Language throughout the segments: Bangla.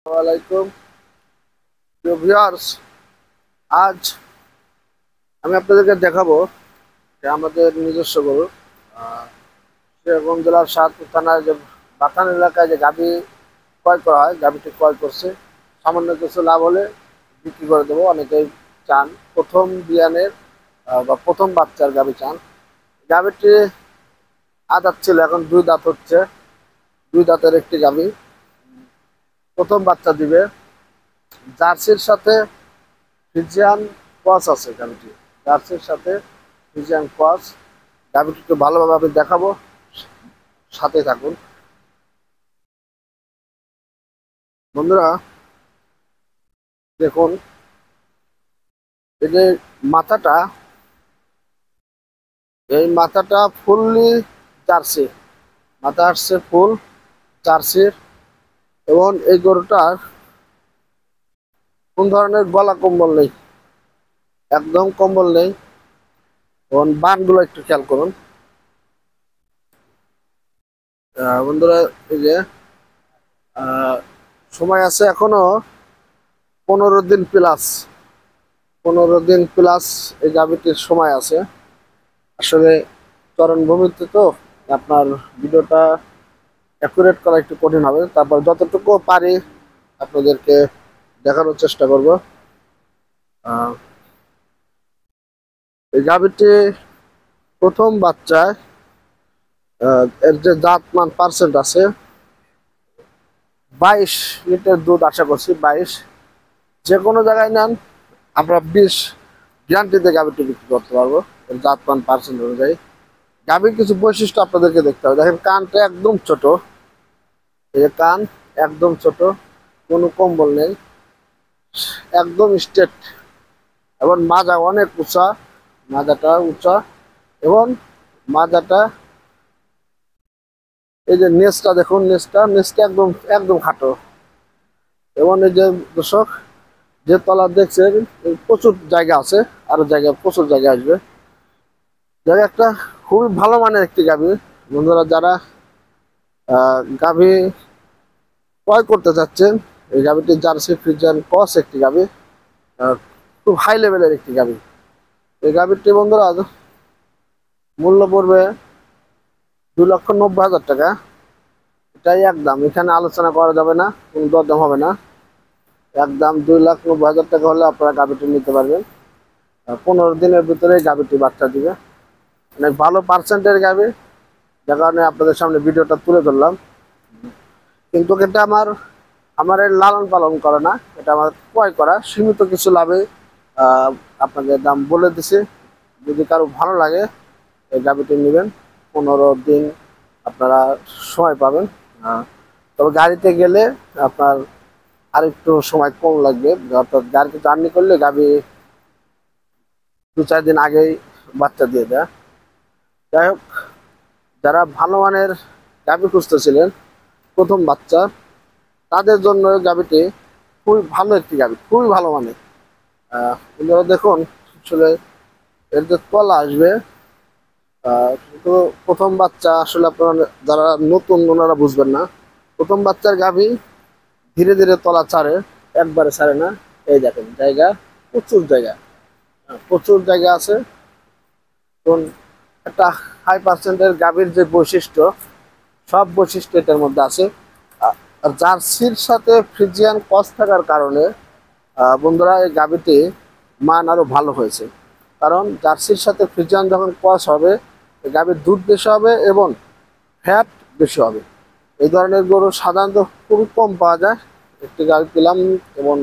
ওয়ালাইকুম প্রিয় ভিউয়ার্স, আজ আমি আপনাদেরকে দেখাবো যে আমাদের নিজস্ব গরু সেরকম জেলার সাতপুর থানার যে বাথান এলাকায় যে গাভী ক্রয় করা হয়, গাভীটি ক্রয় করছে। সামান্য কিছু লাভ হলে বিক্রি করে দেবো। অনেকেই চান প্রথম বিয়ানের বা প্রথম বাচ্চার গাভী চান। গাভীটি আদাত ছিল, এখন দুই দাঁত হচ্ছে। দুই দাঁতের একটি গাভী প্রথম বাচ্চা দিবে। জার্সির সাথে ফ্রিজিয়ান ক্রস আছে গাভিটি, জার্সির সাথে ফ্রিজিয়ান ক্রস। গাভিটি একটু ভালোভাবে আমি দেখাবো, সাথে থাকুন বন্ধুরা। দেখুন, এই যে মাথাটা, এই মাথাটা ফুললি জার্সি, মাথা আসছে ফুল জার্সির। এবং এই গরুটার কোন ধরনের গলা কম্বল নেই, একদম কম্বল নেই। এবং বানগুলো একটু খেয়াল করুন বন্ধুরা। এই যে সময় আছে এখনো 15 দিন প্লাস, 15 দিন প্লাস এই গাভীটির সময় আছে। আসলে চরণভূমিতে তো আপনার ভিডিওটা অ্যাকুরেট করা একটু কঠিন হবে, তারপর যতটুকু পারি আপনাদেরকে দেখানোর চেষ্টা করব। এই গাভীটি প্রথম বাচ্চায় এর যে জাতমান পার্সেন্ট আছে 22 লিটার দুধ আশা করছি। 22, যে কোনো জায়গায় নেন আমরা 20 গ্যারান্টিতে গাভীটি বিক্রি করতে পারবো এর জাতমান পার্সেন্ট অনুযায়ী। গাভীর কিছু বৈশিষ্ট্য আপনাদেরকে দেখতে হবে। দেখেন, কানটা একদম ছোট, এই যে কান একদম ছোট, কোনো কম্বল নেই, একদম স্ট্রেট। এবং মাজা অনেক উঁচা, মাজাটা উঁচা। এবং মাজাটা, এই যে নেজটা দেখুন, নেজটা একদম একদম খাটো। এবং এই যে দর্শক, যে তলা দেখছেন প্রচুর জায়গা আছে, আরো জায়গা প্রচুর জায়গা আসবে। জায়গা একটা খুবই ভালো মানের একটি গাভী বন্ধুরা। যারা গাভী ক্রয় করতে চাচ্ছেন, এই গাভীটি জার্সি ফ্রিজিয়ান ক্রস একটি গাভী, খুব হাই লেভেলের একটি গাভী। এই গাভীটি বন্ধুরা মূল্য পড়বে 2,90,000 টাকা। এটাই একদম, এখানে আলোচনা করা যাবে না, কোনো দরদাম হবে না। একদম 2,90,000 টাকা হলে আপনারা গাভীটি নিতে পারবেন। 15 দিনের ভিতরে গাভীটি বাচ্চা দিবে। অনেক ভালো পার্সেন্টের গাভী, যার কারণে আপনাদের সামনে ভিডিওটা তুলে ধরলাম। কিন্তু এটা আমার এর লালন পালন করা না, এটা আমার ক্রয় করা। সীমিত কিছু লাভে আপনাদের দাম বলে দিছি। যদি কারো ভালো লাগে এই গাভীটি নেবেন। 15 দিন আপনারা সময় পাবেন। তবে গাড়িতে গেলে আপনার আরেকটু সময় কম লাগবে, অর্থাৎ গাড়িতে জার্নি করলে গাভী 2-4 দিন আগেই বাচ্চা দিয়ে দেয়। যাই হোক, যারা ভালো মানের গাভী খুঁজতেছিলেন প্রথম বাচ্চা, তাদের জন্য গাভীটি খুবই ভালো একটি গাভী, খুবই ভালো মানের। আপনারা দেখুন, আসলে এর যে তলা আসবে, কিন্তু প্রথম বাচ্চা আসলে আপনারা যারা নতুন ওনারা বুঝবেন না। প্রথম বাচ্চার গাভী ধীরে ধীরে তলা ছাড়ে, একবারে ছাড়ে না। এই দেখেন, জায়গা প্রচুর জায়গা, প্রচুর জায়গা আছে। এবং একটা হাই পার্সেন্টের গাভীর যে বৈশিষ্ট্য, সব বৈশিষ্ট্য এটার মধ্যে আছে। আর জার্সির সাথে ফ্রিজিয়ান ক্রস থাকার কারণে বন্ধুরা এই গাভীটি মান আরো ভালো হয়েছে। কারণ জার্সির সাথে ফ্রিজিয়ান যখন ক্রস হবে, এই গাভীর দুধ বেশি হবে এবং ফ্যাট বেশি হবে। এই ধরনের গরু সাধারণত খুবই কম পাওয়া যায়। একটি গাভী পেলাম এবং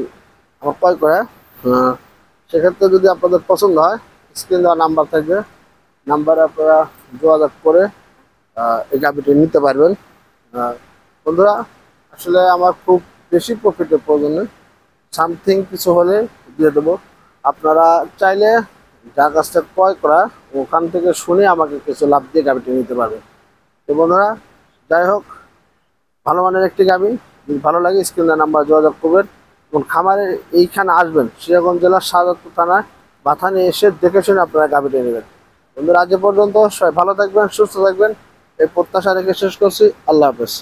আমার ক্রয় করে। সেক্ষেত্রে যদি আপনাদের পছন্দ হয়, স্ক্রিন দেওয়া নাম্বার থাকবে, নাম্বারে আপনারা যোগাযোগ করে এই গাভীটি নিতে পারবেন। বন্ধুরা, আসলে আমার খুব বেশি প্রফিটের প্রয়োজন নেই, সামথিং কিছু হলে দিয়ে দেবো। আপনারা চাইলে যার কাছ থেকে ক্রয় করা, ওখান থেকে শুনে আমাকে কিছু লাভ দিয়ে গাভীটি নিতে পারবেন। তো বন্ধুরা, যাই হোক, ভালো মানের একটি গাভী যদি ভালো লাগে স্ক্রিনে নাম্বার যোগাযোগ করবেন। এবং খামারে এইখানে আসবেন, সিরাজগঞ্জ জেলার শাহজাদপুর থানায় বাথানে এসে দেখে শুনে আপনারা গাভীটি নেবেন। বন্ধুরা, আজ পর্যন্ত সবাই ভালো থাকবেন, সুস্থ থাকবেন, এই প্রত্যাশা রেখে শেষ করছি। আল্লাহ হাফেজ।